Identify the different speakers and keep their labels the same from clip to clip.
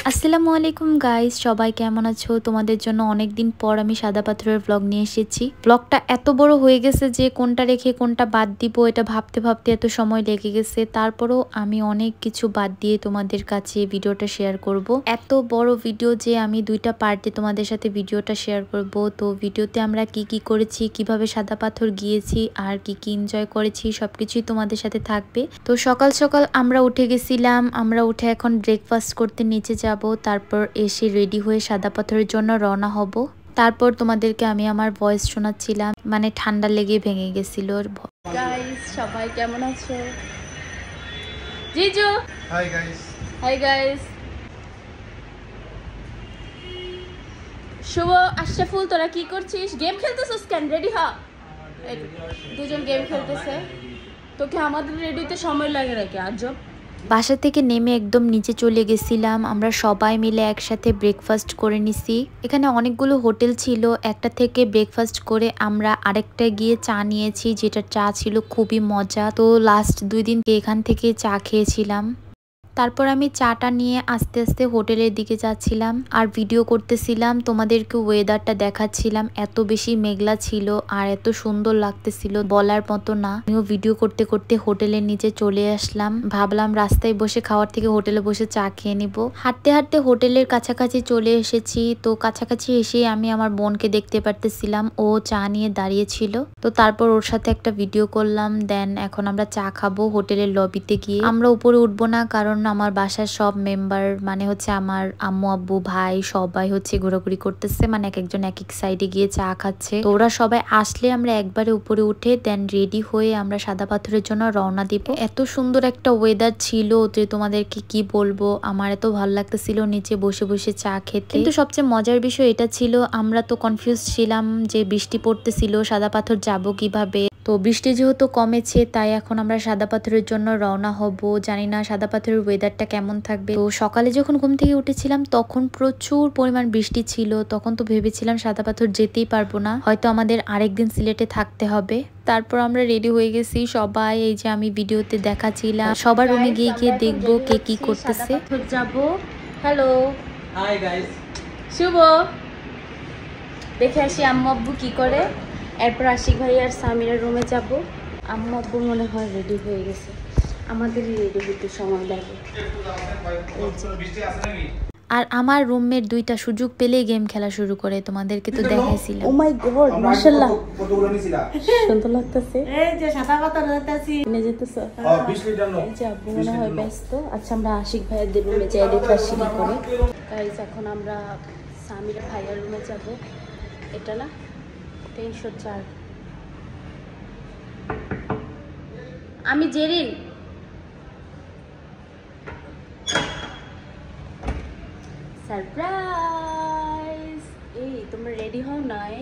Speaker 1: আসসালামু আলাইকুম গাইস, সবাই কেমন আছো? তোমাদের জন্য অনেক দিন পর আমি সাদা পাথরের ব্লগ নিয়ে এসেছি। ব্লগটা এত বড় হয়ে গেছে যে কোনটা রেখে কোনটা বাদ দিব এটা ভাবতে ভাবতে এত সময় লেগে গেছে। তারপরও আমি অনেক কিছু বাদ দিয়ে তোমাদের কাছে ভিডিওটা শেয়ার করব। এত বড় ভিডিও যে আমি দুইটা পার্টে তোমাদের সাথে ভিডিওটা শেয়ার করব। তো ভিডিওতে আমরা কি কি করেছি, কিভাবে সাদা পাথর গিয়েছি আর কি কি এনজয় করেছি সবকিছুই তোমাদের সাথে থাকবে। তো সকাল সকাল আমরা উঠে গেছিলাম। আমরা উঠে এখন ব্রেকফাস্ট করতে নিচে যাব, তারপর এসে রেডি হয়ে সাদা পাথরের জন্য রওনা হব। তারপর তোমাদেরকে আমি আমার ভয়েস শোনাচ্ছিলাম, মানে ঠান্ডা লেগে ভেঙে গেছিল। গাইস সবাই কেমন আছো? জিজু hi guys. Hi guys. Shubho, Ashraful, তোরা কি করছিস? গেম খেলতেছিস কেন? রেডি হ। দুজন গেম খেলতেছে। তোকে আমাদের রেডিতে সময় লাগে নাকি? আজব। বাসা থেকে নেমে একদম নিচে চলে গেছিলাম। আমরা সবাই মিলে একসাথে ব্রেকফাস্ট করে নিছি। এখানে অনেকগুলো হোটেল ছিল, একটা থেকে ব্রেকফাস্ট করে আমরা আরেকটা গিয়ে চা নিয়েছি, যেটা চা ছিল খুবই মজা। তো লাস্ট 2 দিন এখান থেকে চা খেয়েছিলাম। তারপর আমি চাটা নিয়ে আস্তে আস্তে হোটেলের দিকে যাচ্ছিলাম আর ভিডিও করতেছিলাম, তোমাদেরকে ওয়েদারটা দেখাচ্ছিলাম। এত বেশি মেঘলা ছিল আর এত সুন্দর লাগতেছিল বলার মতো না। আমিও ভিডিও করতে করতে হোটেলের নিচে চলে আসলাম। ভাবলাম রাস্তায় বসে খাওয়ার থেকে হোটেলে বসে চা খেয়ে নিব। হাঁটতে হাঁটতে হোটেলের কাছাকাছি চলে এসেছি। তো কাছাকাছি এসে আমি আমার বোনকে দেখতে পারতেছিলাম, ও চা নিয়ে দাঁড়িয়েছিল। তো তারপর ওর সাথে একটা ভিডিও করলাম। দেন এখন আমরা চা খাবো হোটেলের লবিতে গিয়ে। আমরা উপরে উঠবো না, কারণ আমার বাসার সব মেম্বার, মানে হচ্ছে আমার আম্মু আব্বু ভাই সবাই হচ্ছে ঘোরাঘুরি করতেছে, মানে এক একজন এক এক সাইডে গিয়ে চা খাচ্ছে। তো ওরা সবাই আসলে আমরা একবারে উপরে উঠে দেন রেডি হয়ে আমরা সাদা পাথরের জন্য রওনা দিব। এত সুন্দর একটা ওয়েদার ছিল যে তোমাদেরকে কি বলবো, আমার এত ভালো লাগতেছিল নিচে বসে বসে চা খেতে। কিন্তু সবচেয়ে মজার বিষয় এটা ছিল, আমরা তো কনফিউজ ছিলাম যে বৃষ্টি পড়তেছিল, সাদা পাথর যাব কিভাবে। তো বৃষ্টি যেহেতু কমেছে তাই এখন আমরা সাদা পাথরের জন্য রওনা হব। জানি না সাদা পাথরের ওয়েদারটা কেমন থাকবে। তো সকালে যখন ঘুম থেকে উঠেছিলাম তখন প্রচুর পরিমাণ বৃষ্টি ছিল। তখন তো ভেবেছিলাম সাদা পাথর যেতেই পারবো না, হয়তো আমাদের আরেকদিন সিলেটে থাকতে হবে। তারপর আমরা রেডি হয়ে গেছি সবাই। এই যে আমি ভিডিওতে দেখাচ্ছিলাম, সবার রুমে গিয়ে গিয়ে দেখবো কে কি করতেছে। যাব। Hello hi guys. শুভ, দেখে আসি আম্মু আব্বু কি করে। এরপর আশিক ভাই আর সামিরার রুমে যাব। আম্মু আব্বু মনে হয় রেডি হয়ে গেছে, আমাদেরই রেডি হতে সময় লাগে। আর আমার রুমমেট দুইটা সুযোগ পেলেই গেম খেলা শুরু করে, তোমাদেরকে তো দেখাইছিলাম। ও মাই গড, মাশাআল্লাহ সুন্দর লাগতেছে। এই যে সাদা পাথর যাইতাছি, নিয়ে যেতেছো? 20 লিটার নো। এই যে আব্বু মনে হয় ব্যস্ত। আচ্ছা আমরা আশিক ভাইয়ের রুমে যাই, দেখে আসি কি করে। গাইস এখন আমরা সামিরা ভাইয়ের রুমে যাব। এটা না 304। আমি জেরিন। সারপ্রাইজ! এই তোমরা রেডি হও নাই?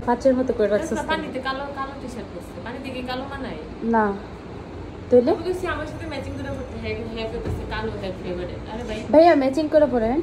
Speaker 1: পাঁচের মতো করে রাখছিস। পানিতে কালো কালো টি-শার্ট পরছে, পানিতে কি কালো মানায় না? তাহলে বলছি আমার সাথে ম্যাচিং করে পড়তে হ্যাঁ করতেছে, কালো হেড ফেভারিট। আরে ভাইয়া ম্যাচিং করে পড়েন।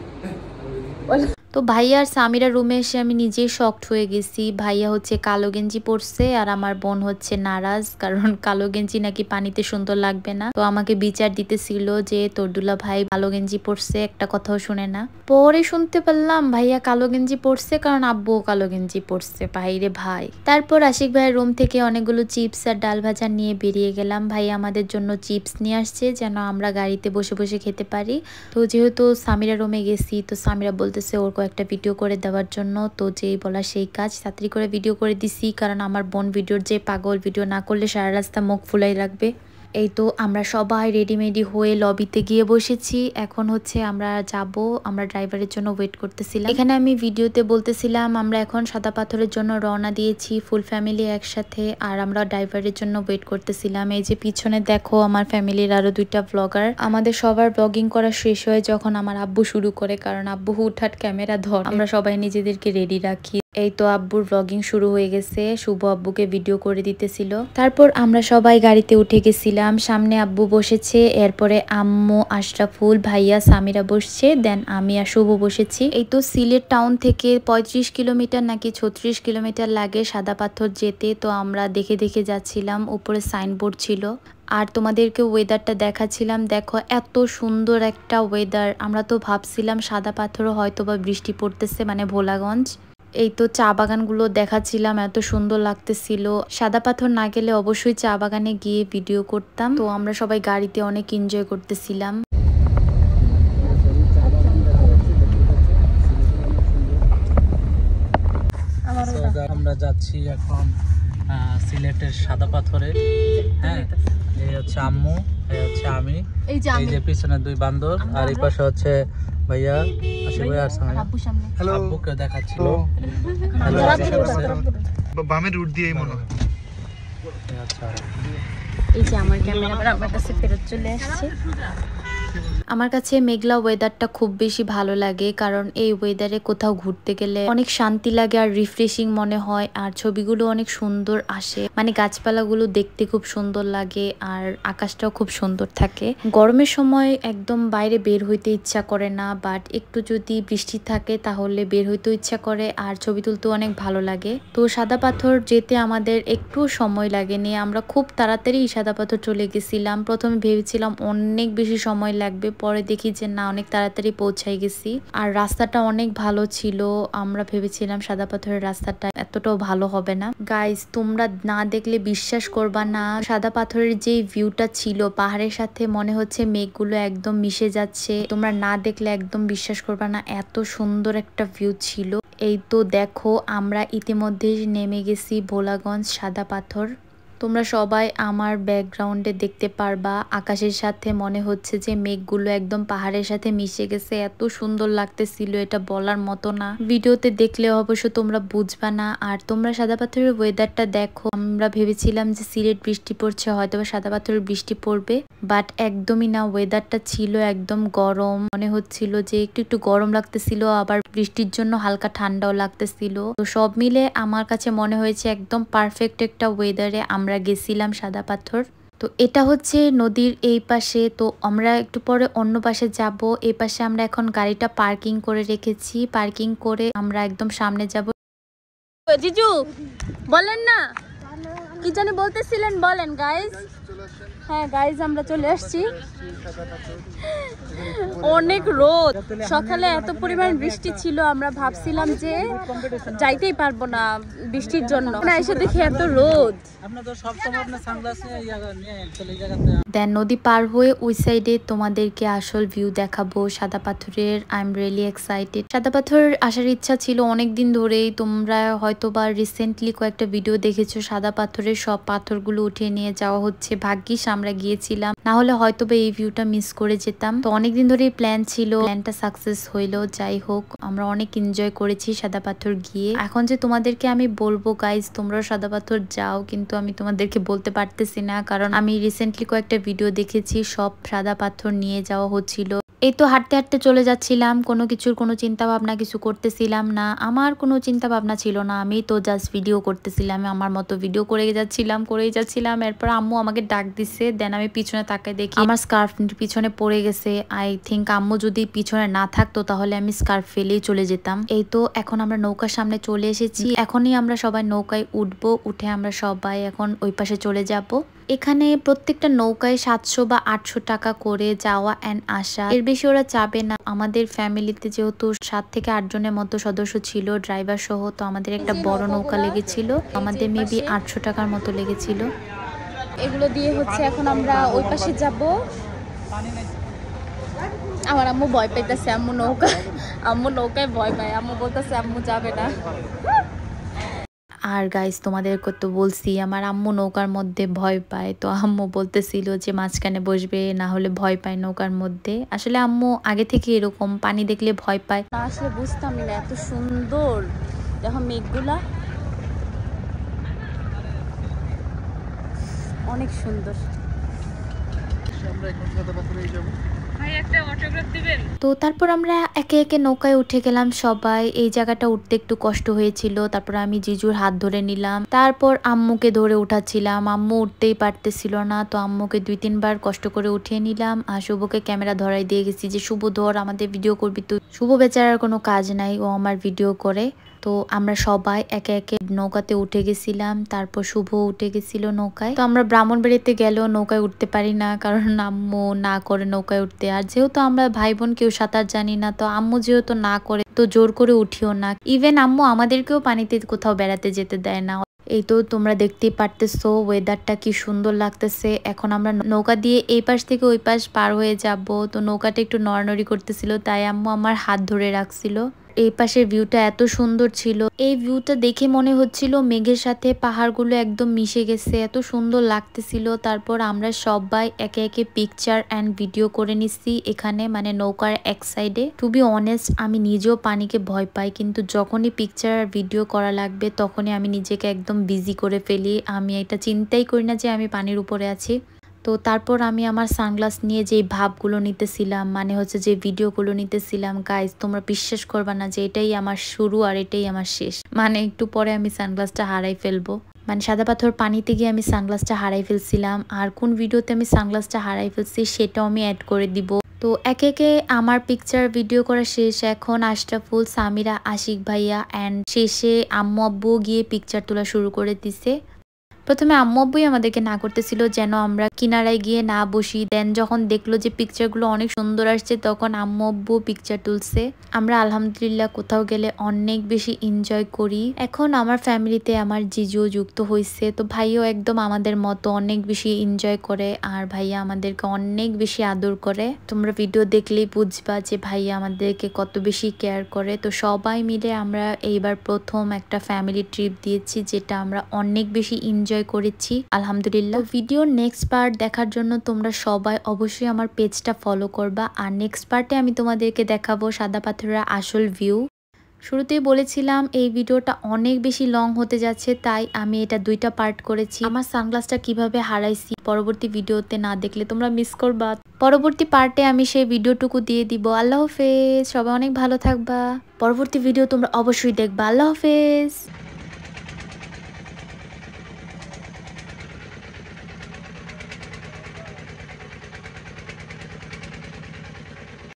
Speaker 1: তো ভাইয়া আর সামিরা রুমে এসে আমি নিজেই শকড হয়ে গেছি। ভাইয়া হচ্ছে কালো গেঞ্জি পরছে আর আমার বোন হচ্ছে নারাজ, কারণ কালো গেঞ্জি নাকি পানিতে সুন্দর লাগবে না। তো আমাকে বিচার দিতেছিল যে তোর দুলা ভাই কালো গেঞ্জি পরছে, একটা কথাও শুনে না। পরে শুনতে পারলাম ভাইয়া কালো গেঞ্জি পরছে কারণ আব্বুও কালো গেঞ্জি পরছে। ভাইরে ভাই। তারপর আশিক ভাইয়ের রুম থেকে অনেকগুলো চিপস আর ডাল ভাজা নিয়ে বেরিয়ে গেলাম। ভাইয়া আমাদের জন্য চিপস নিয়ে আসছে যেন আমরা গাড়িতে বসে বসে খেতে পারি। তো যেহেতু সামিরা রুমে গেছি, তো সামিরা বলতেছে ওর একটা ভিডিও করে দেওয়ার জন্য। তো যেই বলা সেই কাজ, তাড়াতাড়ি করে ভিডিও করে দিছি, কারণ আমার বোন ভিডিওর যে পাগল, ভিডিও না করলে সারা রাস্তা মুখ ফুলাই রাখবে। এই তো আমরা সবাই রেডিমেডি হয়ে লবিতে গিয়ে বসেছি। এখন হচ্ছে আমরা যাব, আমরা ড্রাইভারের জন্য ওয়েট করতেছিলাম। এখানে আমি ভিডিওতে বলতেছিলাম আমরা এখন সাদা পাথরের জন্য রওনা দিয়েছি ফুল ফ্যামিলি একসাথে, আর আমরা ড্রাইভারের জন্য ওয়েট করতেছিলাম। এই যে পিছনে দেখো আমার ফ্যামিলির আরো 2টা ব্লগার। আমাদের সবার ব্লগিং করা শেষ হয় যখন আমার আব্বু শুরু করে, কারণ আব্বু হুটহাট ক্যামেরা ধরে, আমরা সবাই নিজেদেরকে রেডি রাখি। এই তো আব্বুর ব্লগিং শুরু হয়ে গেছে, শুভ আব্বুকে ভিডিও করে দিতেছিল। তারপর আমরা সবাই গাড়িতে উঠে গেছিলাম। সামনে আব্বু বসেছে, এরপরে আম্মু, আশরাফুল, ভাইয়া, সামিরা বসছে, দেন আমি আর শুভ বসেছি। এই তো সিলেট টাউন থেকে 35 কিলোমিটার নাকি 36 কিলোমিটার লাগে সাদা পাথর যেতে। তো আমরা দেখে দেখে যাচ্ছিলাম, উপরে সাইনবোর্ড ছিল। আর তোমাদেরকে ওয়েদারটা দেখাচ্ছিলাম, দেখো এত সুন্দর একটা ওয়েদার। আমরা তো ভাবছিলাম সাদা পাথরও হয়তো বা বৃষ্টি পড়তেছে, মানে ভোলাগঞ্জ। এই তো চা বাগানগুলো দেখাচ্ছিলাম, এত সুন্দর লাগতেছিল। সাদা পাথর না গেলে অবশ্যই চা বাগানে গিয়ে ভিডিও করতাম। তো আমরা সবাই গাড়িতে অনেক এনজয় করতেছিলাম।
Speaker 2: আমরা যাচ্ছি এখন সিলেটের সাদা পাথরে। হ্যাঁ, এই হচ্ছে আম্মু, এই হচ্ছে আমি, এই যে পিছনে দুই বান্দর, আর এই পাশে হচ্ছে ভাইয়া, আশিক ভাই আর সামনে হ্যালো আব্বুকে দেখাচ্ছিল।
Speaker 3: বামের রুট দিয়েই মনে হয়।
Speaker 2: আচ্ছা,
Speaker 1: এই যে আমার ক্যামেরা আমার কাছে ফেরত চলে আসছে। আমার কাছে মেঘলা ওয়েদারটা খুব বেশি ভালো লাগে, কারণ এই ওয়েদারে কোথাও ঘুরতে গেলে অনেক শান্তি লাগে আর রিফ্রেশিং মনে হয়, আর ছবিগুলো অনেক সুন্দর আসে। মানে গাছপালাগুলো দেখতে খুব সুন্দর লাগে আর আকাশটাও খুব সুন্দর থাকে। গরমের সময় একদম বাইরে বের হইতে ইচ্ছা করে না, বাট একটু যদি বৃষ্টি থাকে তাহলে বের হইতেও ইচ্ছা করে আর ছবি তুলতেও অনেক ভালো লাগে। তো সাদা পাথর যেতে আমাদের একটু সময় লাগেনি, আমরা খুব তাড়াতাড়ি সাদা পাথর চলে গেছিলাম। প্রথমে ভেবেছিলাম অনেক বেশি সময় লাগবে, পরে দেখি যে না, অনেক তাড়াতাড়ি পৌঁছাই গেছি। আর রাস্তাটা অনেক ভালো ছিল। আমরা ভেবেছিলাম সাদা পাথরের রাস্তাটা এতটাও ভালো হবে না। গাইস, তোমরা না দেখলে বিশ্বাস করবা না, সাদা পাথরের যে ভিউটা ছিল পাহাড়ের সাথে, মনে হচ্ছে মেঘগুলো একদম মিশে যাচ্ছে। তোমরা না দেখলে একদম বিশ্বাস করবা না, এত সুন্দর একটা ভিউ ছিল। এই তো দেখো, আমরা ইতিমধ্যে নেমে গেছি ভোলাগঞ্জ সাদা পাথর। তোমরা সবাই আমার ব্যাকগ্রাউন্ডে দেখতে পারবা, আকাশের সাথে মনে হচ্ছে যে মেঘগুলো একদম পাহাড়ের সাথে মিশে গেছে। এত সুন্দর লাগতেছিল, এটা বলার মতো না। ভিডিওতে দেখলে অবশ্য তোমরা বুঝবা না। আর তোমরা সাদা পাথরের ওয়েদারটা দেখো, আমরা ভেবেছিলাম যে সিলেট বৃষ্টি পড়ছে, হয়তো সাদা পাথরের বৃষ্টি পড়বে, বাট একদমই না। ওয়েদারটা ছিল একদম গরম, মনে হচ্ছিল যে একটু একটু গরম লাগতেছিল, আবার বৃষ্টির জন্য হালকা ঠান্ডাও লাগতেছিল। তো সব মিলে আমার কাছে মনে হয়েছে একদম পারফেক্ট একটা ওয়েদারে আমরা গেছিলাম সাদা পাথর। তো এটা হচ্ছে নদীর এই পাশে, তো আমরা একটু পরে অন্য পাশে যাব। এই পাশে আমরা এখন গাড়িটা পার্কিং করে রেখেছি, পার্কিং করে আমরা একদম সামনে যাব। জিজু বলেন না, কি জানি বলতেছিলেন, বলেন গাইস। হ্যাঁ গাইস, আমরা চলে আসছি। অনেক রোদ, সকালে এত পরিমাণ বৃষ্টি ছিল, আমরা ভাবছিলাম যে যাইতেই পারবো না বৃষ্টির জন্য, না এসে দেখি এত রোদ। দেন নদী পার হয়ে ওই সাইডে তোমাদেরকে আসল ভিউ দেখাবো সাদা পাথরের। I am really excited. সাদা পাথর আসার ইচ্ছা ছিল অনেক দিন ধরেই। তোমরা হয়তো বা রিসেন্টলি কয়েকটা ভিডিও দেখেছো, সাদা পাথরের সব পাথরগুলো উঠিয়ে নিয়ে যাওয়া হচ্ছে। ভাগ্যিস আমরা গিয়েছিলাম, না হলে হয়তো বা এই ভিউটা মিস করে যেতাম। তো অনেকদিন ধরে প্ল্যান ছিল, প্ল্যানটা সাকসেস হইলো। যাই হোক, আমরা অনেক এনজয় করেছি সাদা পাথর গিয়ে। এখন যে তোমাদেরকে আমি বলবো গাইজ, তোমরা সাদা পাথর যাও, কিন্তু আমি তোমাদেরকে বলতে পারতেছি না, কারণ আমি রিসেন্টলি কয়েকটা ভিডিও দেখেছি, সব সাদা পাথর নিয়ে যাওয়া হচ্ছিল। এই তো হাঁটতে হাঁটতে চলে যাচ্ছিলাম, কোনো কিছুর কোনো চিন্তা ভাবনা কিছু করতেছিলাম না। আমার কোনো চিন্তা ভাবনা ছিল না, আমি তো জাস্ট ভিডিও করতেছিলাম, আমার মতো ভিডিও করেই যাচ্ছিলাম। এরপর আম্মু আমাকে ডাক দিছে, দেন আমি পিছনে তাকাই দেখি আমার স্কার্ফ পিছনে পড়ে গেছে। আই থিঙ্ক আম্মু যদি পিছনে না থাকতো তাহলে আমি স্কার্ফ ফেলেই চলে যেতাম। এই তো এখন আমরা নৌকার সামনে চলে এসেছি, এখনই আমরা সবাই নৌকায় উঠবো, উঠে আমরা সবাই এখন ওই পাশে চলে যাব। এখানে প্রত্যেকটা নৌকায় 700 বা 800 টাকা করে যাওয়া অ্যান্ড আসা, এর বেশি ওরা চাবে না। আমাদের ফ্যামিলিতে যেহেতু 7 থেকে 8 জনের মতো সদস্য ছিল, ড্রাইভার সহ, তো আমাদের একটা বড় নৌকা লেগেছিল, আমাদের মেবি 800 টাকার মতো লেগেছিল। এগুলো দিয়ে হচ্ছে এখন আমরা ওই পাশে যাব। আমার আম্মু ভয় পাইতেছে, আম্মু নৌকায় ভয় পায়, আম্মু বলতেছে আম্মু যাবে না। আর গাইস, তোমাদেরকে তো বলছি আমার আম্মু নৌকার মধ্যে ভয় পায়, তো আম্মু বলতেছিল যে মাঝখানে বসবে, না হলে ভয় পায় নৌকার মধ্যে। আসলে আম্মু আগে থেকে এরকম, পানি দেখলে ভয় পায় না। আসলে বুঝতামই না, এত সুন্দর দেখো মেঘগুলা, অনেক সুন্দর। তো তারপর আমরা একে একে নৌকায় উঠে গেলাম সবাই। এই জায়গাটা উঠতে একটু কষ্ট হয়েছিল, তারপর আমি জিজুর হাত ধরে নিলাম, তারপর আম্মুকে ধরে উঠাচ্ছিলাম। আম্মু উঠতেই পারতেছিল না, তো আম্মুকে 2-3 বার কষ্ট করে উঠিয়ে নিলাম। আর শুভকে ক্যামেরা ধরাই দিয়ে গেছি যে শুভ ধর, আমাদের ভিডিও করবি তুই। শুভ বেচারার কোনো কাজ নাই, ও আমার ভিডিও করে। তো আমরা সবাই একে একে নৌকাতে উঠে গেছিলাম, তারপর শুভ উঠে গেছিল নৌকায়। তো আমরা ব্রাহ্মণবাড়িতে গেলেও নৌকায় উঠতে পারি না, কারণ আম্মু না করে নৌকায় উঠতে। আর যেহেতু আমরা ভাই বোন কেউ সাঁতার জানি না, তো আম্মু যেহেতু না করে তো জোর করে উঠিও না। ইভেন আম্মু আমাদেরকেও পানিতে কোথাও বেড়াতে যেতে দেয় না। এই তো তোমরা দেখতেই পারতেছো ওয়েদারটা কি সুন্দর লাগতেছে। এখন আমরা নৌকা দিয়ে এই পাশ থেকে ওই পাশ পার হয়ে যাব। তো নৌকাটা একটু নড়ানড়ি করতেছিল, তাই আম্মু আমার হাত ধরে রাখছিল। এই পাশের ভিউটা এত সুন্দর ছিল, এই ভিউটা দেখে মনে হচ্ছিল মেঘের সাথে পাহাড়গুলো একদম মিশে গেছে, এত সুন্দর লাগতেছিল। তারপর আমরা সবাই একে একে পিকচার অ্যান্ড ভিডিও করে নিচ্ছি এখানে, মানে নৌকার এক সাইডে। টু বি অনেস্ট, আমি নিজেও পানিকে ভয় পাই, কিন্তু যখনই পিকচার আর ভিডিও করা লাগবে তখনই আমি নিজেকে একদম বিজি করে ফেলি। আমি এটা চিন্তাই করি না যে আমি পানির উপরে আছি। তো তারপর আমি আমার সানগ্লাস নিয়ে যেই ভাবগুলো নিতেছিলাম, মানে হচ্ছে যে ভিডিওগুলো নিতেছিলাম, গাইজ তোমরা বিশ্বাস করবা না যে এটাই আমার শুরু আর এটাই আমার শেষ। মানে একটু পরে আমি সানগ্লাসটা হারাই ফেলবো। মানে সাদা পাথর পানিতে গিয়ে আমি সানগ্লাসটা হারাই ফেলছিলাম, আর কোন ভিডিওতে আমি সানগ্লাসটা হারাই ফেলছি সেটাও আমি অ্যাড করে দিব। তো একে একে আমার পিকচার ভিডিও করা শেষ। এখন আশরাফুল, সামিরা, আশিক ভাইয়া অ্যান্ড শেষে আম্মু আব্বু গিয়ে পিকচার তোলা শুরু করে দিছে। প্রথমে আম্মু আব্বুই আমাদেরকে না করতেছিল যেন আমরা কিনারায় গিয়ে না বসি। দেন যখন দেখলো যে পিকচারগুলো অনেক সুন্দর আসছে, তখন আম্মু আব্বু পিকচার তুলছে। আমরা আলহামদুলিল্লাহ কোথাও গেলে অনেক বেশি এনজয় করি। এখন আমার ফ্যামিলিতে আমার জিজু যুক্ত হয়েছে, তো ভাইও একদম আমাদের মতো অনেক বেশি এনজয় করে, আর ভাইয়া আমাদেরকে অনেক বেশি আদর করে। তোমরা ভিডিও দেখলেই বুঝবা যে ভাইয়া আমাদেরকে কত বেশি কেয়ার করে। তো সবাই মিলে আমরা এইবার প্রথম একটা ফ্যামিলি ট্রিপ দিয়েছি, যেটা আমরা অনেক বেশি এনজয় করেছি আলহামদুলিল্লাহ। ভিডিওর নেক্সট পার্ট দেখার জন্য তোমরা সবাই অবশ্যই আমার পেজটা ফলো করবা। আর নেক্সট পার্টে আমি তোমাদেরকে দেখাবো সাদা পাথরের আসল ভিউ। শুরুতেই বলেছিলাম এই ভিডিওটা অনেক বেশি লং হতে যাচ্ছে, তাই আমি এটা 2টা পার্ট করেছি। আমার সানগ্লাসটা কিভাবে হারাইছি পরবর্তী ভিডিওতে না দেখলে তোমরা মিস করবা। পরবর্তী পার্টে আমি সেই ভিডিওটুকু দিয়ে দিব। আল্লাহ হাফেজ, সবাই অনেক ভালো থাকবা। পরবর্তী ভিডিও তোমরা অবশ্যই দেখবা। আল্লাহ হাফেজ।